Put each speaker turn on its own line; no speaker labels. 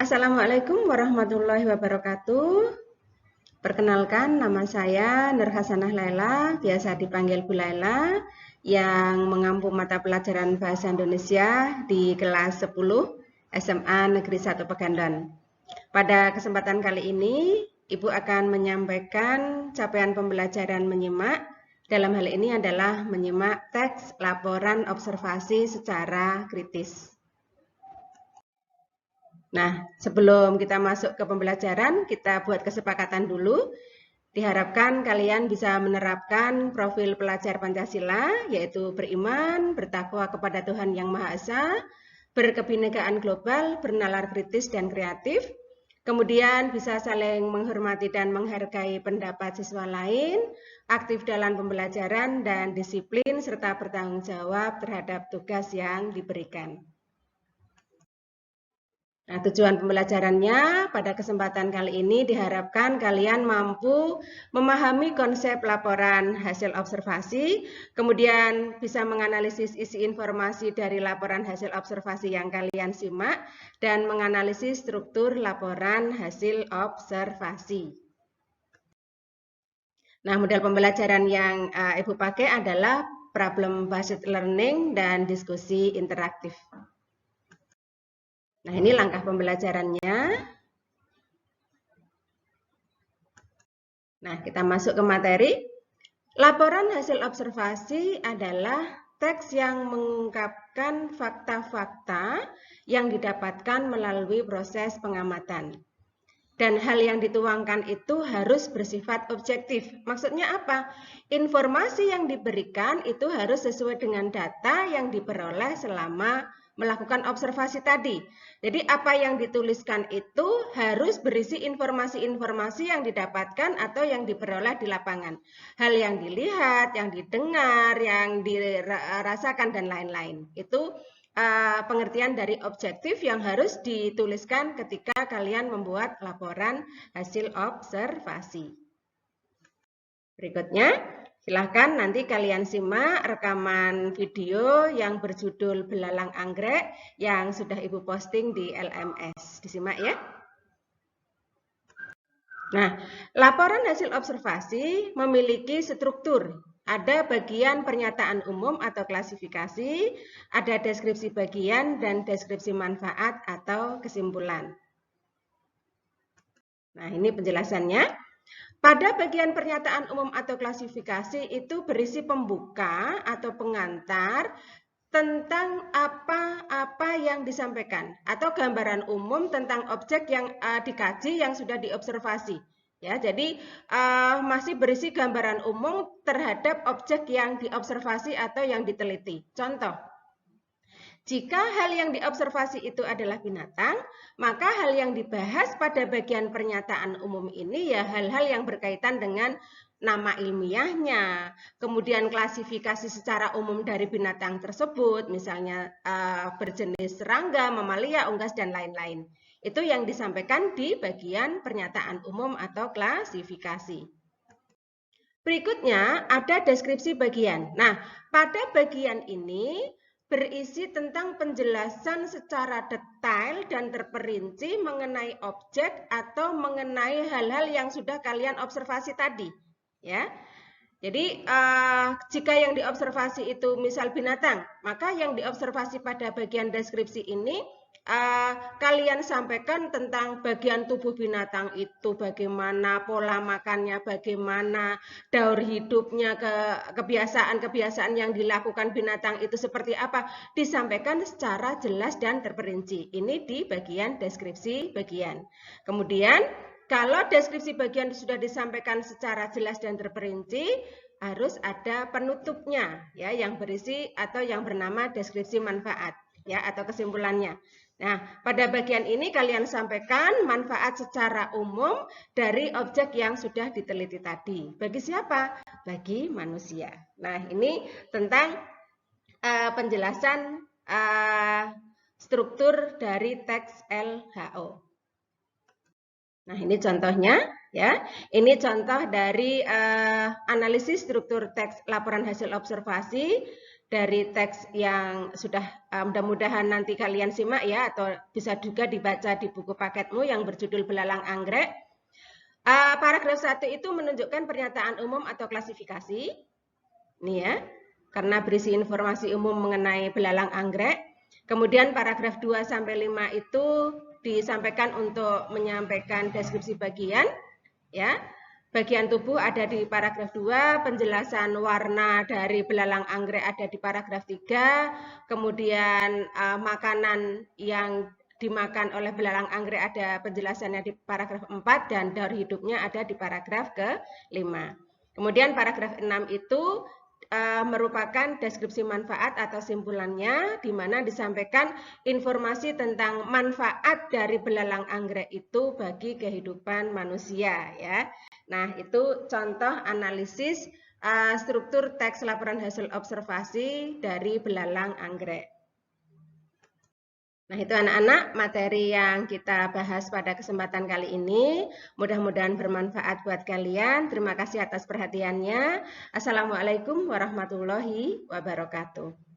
Assalamualaikum warahmatullahi wabarakatuh. Perkenalkan, nama saya Nur Hasanah Laila, biasa dipanggil Bu Laila, yang mengampu mata pelajaran Bahasa Indonesia di kelas 10 SMA Negeri 1 Pegandan. Pada kesempatan kali ini, Ibu akan menyampaikan capaian pembelajaran menyimak. Dalam hal ini adalah menyimak teks laporan observasi secara kritis. Nah, sebelum kita masuk ke pembelajaran, kita buat kesepakatan dulu. Diharapkan kalian bisa menerapkan profil pelajar Pancasila, yaitu beriman, bertakwa kepada Tuhan Yang Maha Esa, berkebinekaan global, bernalar kritis dan kreatif, kemudian bisa saling menghormati dan menghargai pendapat siswa lain, aktif dalam pembelajaran dan disiplin, serta bertanggung jawab terhadap tugas yang diberikan. Nah, tujuan pembelajarannya pada kesempatan kali ini diharapkan kalian mampu memahami konsep laporan hasil observasi, kemudian bisa menganalisis isi informasi dari laporan hasil observasi yang kalian simak, dan menganalisis struktur laporan hasil observasi. Nah, model pembelajaran yang Ibu pakai adalah problem based learning dan diskusi interaktif. Nah, ini langkah pembelajarannya. Nah, kita masuk ke materi. Laporan hasil observasi adalah teks yang mengungkapkan fakta-fakta yang didapatkan melalui proses pengamatan. Dan hal yang dituangkan itu harus bersifat objektif. Maksudnya apa? Informasi yang diberikan itu harus sesuai dengan data yang diperoleh selama melakukan observasi tadi. Jadi apa yang dituliskan itu harus berisi informasi-informasi yang didapatkan atau yang diperoleh di lapangan. Hal yang dilihat, yang didengar, yang dirasakan dan lain-lain. Itu pengertian dari objektif yang harus dituliskan ketika kalian membuat laporan hasil observasi. Berikutnya, silahkan nanti kalian simak rekaman video yang berjudul Belalang Anggrek yang sudah Ibu posting di LMS. Disimak ya. Nah, laporan hasil observasi memiliki struktur. Ada bagian pernyataan umum atau klasifikasi, ada deskripsi bagian dan deskripsi manfaat atau kesimpulan. Nah, ini penjelasannya. Pada bagian pernyataan umum atau klasifikasi itu berisi pembuka atau pengantar tentang apa yang disampaikan atau gambaran umum tentang objek yang dikaji yang sudah diobservasi. Ya, jadi masih berisi gambaran umum terhadap objek yang diobservasi atau yang diteliti. Contoh, jika hal yang diobservasi itu adalah binatang, maka hal yang dibahas pada bagian pernyataan umum ini ya hal-hal yang berkaitan dengan nama ilmiahnya, kemudian klasifikasi secara umum dari binatang tersebut, misalnya berjenis serangga, mamalia, unggas, dan lain-lain. Itu yang disampaikan di bagian pernyataan umum atau klasifikasi. Berikutnya ada deskripsi bagian. Nah, pada bagian ini berisi tentang penjelasan secara detail dan terperinci mengenai objek atau mengenai hal-hal yang sudah kalian observasi tadi. Ya, jadi jika yang diobservasi itu misal binatang, maka yang diobservasi pada bagian deskripsi ini kalian sampaikan tentang bagian tubuh binatang itu, bagaimana pola makannya, bagaimana daur hidupnya, kebiasaan-kebiasaan yang dilakukan binatang itu seperti apa, disampaikan secara jelas dan terperinci. Ini di bagian deskripsi bagian. Kemudian kalau deskripsi bagian sudah disampaikan secara jelas dan terperinci, harus ada penutupnya ya yang berisi atau yang bernama deskripsi manfaat ya atau kesimpulannya. Nah, pada bagian ini kalian sampaikan manfaat secara umum dari objek yang sudah diteliti tadi. Bagi siapa? Bagi manusia. Nah, ini tentang penjelasan struktur dari teks LHO. Nah, ini contohnya ya. Ini contoh dari analisis struktur teks laporan hasil observasi dari teks yang sudah mudah-mudahan nanti kalian simak ya, atau bisa juga dibaca di buku paketmu yang berjudul Belalang Anggrek. Paragraf 1 itu menunjukkan pernyataan umum atau klasifikasi. Nih ya, karena berisi informasi umum mengenai belalang anggrek. Kemudian paragraf 2 sampai 5 itu disampaikan untuk menyampaikan deskripsi bagian ya. Bagian tubuh ada di paragraf 2, penjelasan warna dari belalang anggrek ada di paragraf 3, kemudian makanan yang dimakan oleh belalang anggrek ada penjelasannya di paragraf 4, dan daur hidupnya ada di paragraf ke-5. Kemudian paragraf 6 itu merupakan deskripsi manfaat atau simpulannya, di mana disampaikan informasi tentang manfaat dari belalang anggrek itu bagi kehidupan manusia ya. Nah, itu contoh analisis struktur teks laporan hasil observasi dari belalang anggrek. Nah, itu anak-anak materi yang kita bahas pada kesempatan kali ini. Mudah-mudahan bermanfaat buat kalian. Terima kasih atas perhatiannya. Assalamualaikum warahmatullahi wabarakatuh.